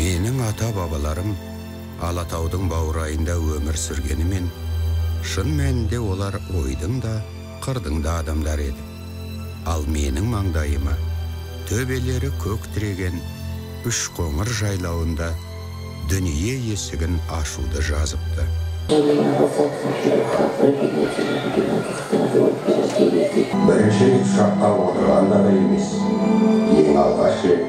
Менің ата-бабаларым Алатаудың баурайында өмір сүргенімен, шын мәнінде олар ойдың да, қырдың да адамдар еді. Ал менің маңдайыма төбелері көк тіреген үш қоңыр жайлауында дүние есігін ашуды жазыпты. Бірінші рет ұшаққа отырғанда да емес, ең алғаш рет.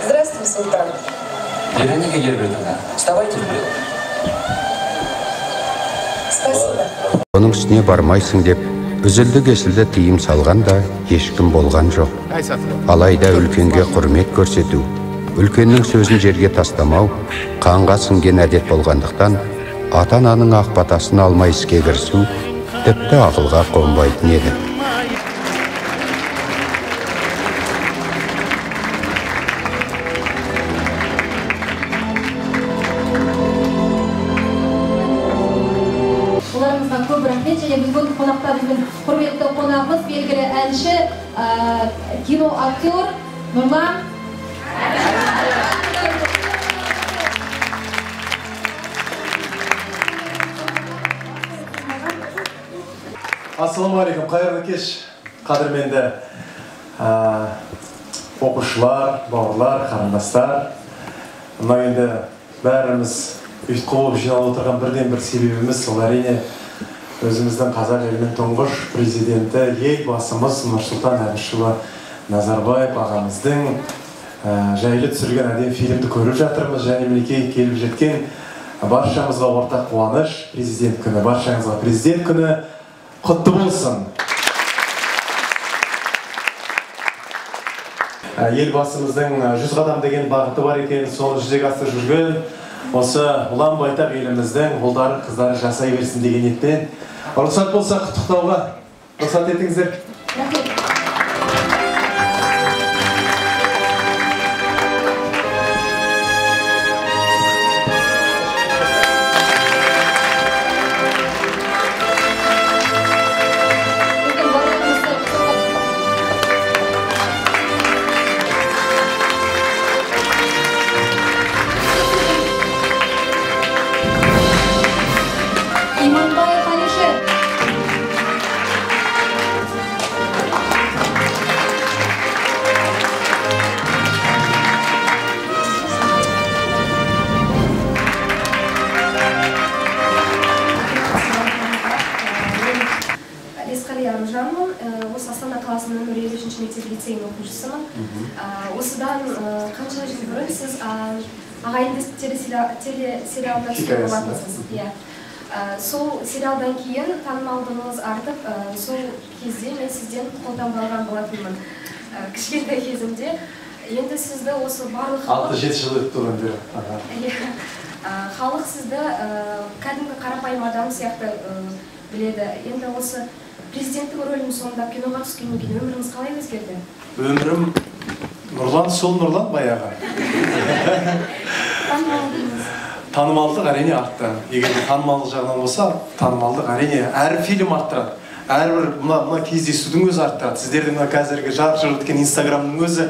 Здравствуй, Султан. Вероника Гербертовна, вставайте вперед. Спасибо. Оның үстіне бармайсың деп, үзілді-кесілді тыйым салған да ешкім болған жоқ. Алайда үлкенге құрмет көрсету, үлкеннің сөзін жерге тастамау, қанға сіңген әдет болғандықтан, ата-ананың ақ батасын алмай іске кірісу тіпті ақылға қонбайтын еді. Бүгін қонақтарымыз құрметті қонағымыз белгілі әнші, кино актер Нұрлан. Ассалаумағалейкум, қайырлы кеш, қадірменді оқушылар, бауырлар, қарындастар. Мына енді бәріміз ұйытқы болып жиналып отырған бірден бір себебіміз сол әрине өзіміздің қазақ елінің тұңғыш президенті елбасымыз Нұрсұлтан Әбішұлы Назарбаев ағамыздың жайлы түсірген әдемі фильмді көріп жатырмыз. Және мінекей келіп жеткен баршамызға ортақ қуаныш, президент күні. Баршаңызға президент күні құтты болсын. Елбасымыздың 100 қадам деген бағыты бар екен, соны жүзеге асырып жүрген осы ұлан байтақ еліміздің ұлдары, қыздары жасай берсін деген ниетпен рұқсат болса құттықтауға рұқсат етіңіздер. Осы Астана қаласының нөмір 53-ші мектеп лицейінің оқушысымын. Осыдан қанша жыл бұрын сіз ағайынды телесериалда түскен болатынсыз. Сол сериалдан кейін танымалдығыңыз артып, сол кезде мен сізден қолдау алған болатынмын. Кішкентай кезімде. Енді сізді осы барлық 6-7 жыл өтті бері. Халық сізді кәдімгі қарапайым адам сияқты біледі. Енді осы президенттің рөлін сомдап киноға түскеннен кейін өміріңіз қалай өзгерді? Өмірім Нұрлан, сол Нұрлан баяғы. Танымалдық әрине артты. Егер танымалдық жағынан болса, танымалдық әрине әр фильм арттырады. Әрбір мына кездесудің өзі арттырады. Сіздердің қазіргі жарық өткен Инстаграмның өзі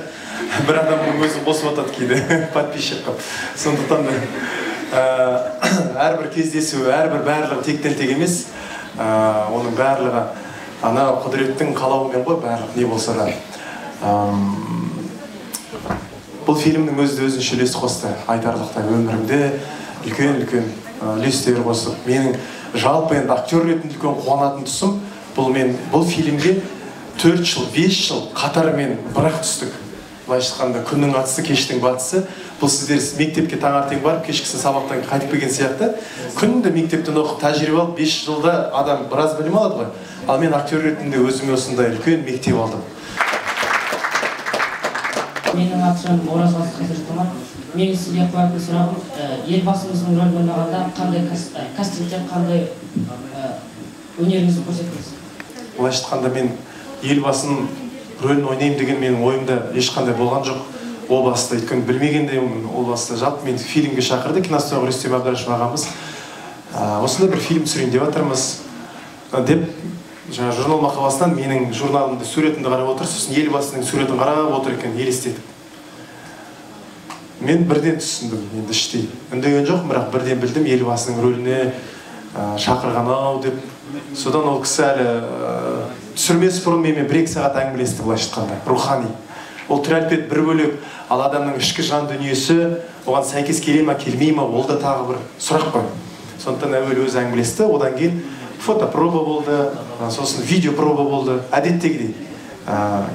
бір адамның өзі қосып атады кейде подписчик қылып. Сондықтан әрбір кездесу, әрбір барлығы тектен тек емес. Оның барлығы ана құдіреттің қалауымен ғой, барлық не болса да. Бұл фильмнің өзінше үлес қосты. Айтарлықтай өмірімде үлкен үлестер қосып. Менің жалпы енді актер ретінде үлкен қуанатын тұсым, бұл фильмге 4 жыл, 5 жыл қатарымен бірақ түстік. Былайша айтқанда күннің атысы, кештің батысы. Бұл сіздер мектепке таңертең барып, кешкісін сабақтан қайтып келген сияқты. Күнді мектептен оқып, тәжірибе алып, 5 жылда адам біраз білім алады ғой. Ал мен актер ретінде өзіме осындай үлкен мектеп алдым. Менің атым Оразбас Қадыртұмар. Мен сізге қоятын сұрағым, елбасымыздың рөлін ойнағанда қандай кастингтер, қандай өнеріңізді көрсеттіңіз? Былайша айтқанда мен елбасының рөлін ойнаймын деген менің ойымда ешқандай болған жоқ. Ол басты, өйткені білмегенде ол басты жалпы мен фильмге шақырды киностудия Рүстем Әбдірашев ағамыз. Осындай бір фильм түсірейін деп жатырмыз деп жаңа журнал мақаласынан менің журналымды суретімді қарап отыр, сосын елбасының суретін қарап отыр екен, елестетіп. Мен бірден түсіндім, енді іштей. Үндеген жоқ, бірақ бірден білдім елбасының рөліне шақырған-ау деп. Содан ол кісі әлі түсірмес бұрын менімен 1-2 сағат әңгімелесті, былайша айтқанда, рухани. Ол түрәлпет бір бөлек, ал адамның ішкі жан дүниесі оған сәйкес келе ма, келмей ма, ол да тағы бір сұрақ қой. Сондықтан әуелі өзі әңгімелесті, одан кейін фотопроба болды, сосын видеопроба болды, әдеттегідей.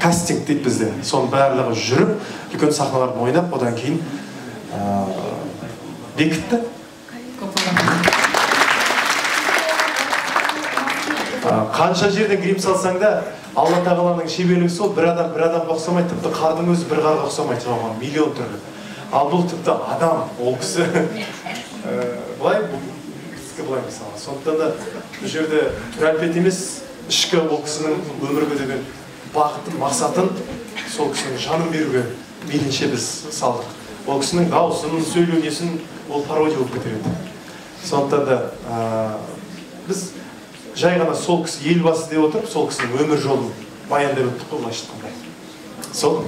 Кастинг дейді бізде. Соның барлығы жүріп, үлкен сахналарды ойнап, одан кейін бекітті. Қанша жерден грим салсаң да, Алла тағаланың шеберлігі сол, бір адамға ұқсамайды, тіпті қардың өзі бір қарға ұқсамайды, жалған миллион түрлі. Ал бұл тіпті адам, ол кісі былай, былай мысалы. Сондықтан да бұл жерде түрәлпет емес, ішкі ол кісінің өмірге деген бақытын, мақсатын сол кісінің жанын беруге мейлінше біз салдық. Ол кісінің дауысын, сөйлеунесін ол пародия болып кетеді. Сондықтан да біз жай ғана сол кісі елбасы деп отырып, сол кісінің өмір жолын баяндап өттік қой, былайша айтқанда. Сол.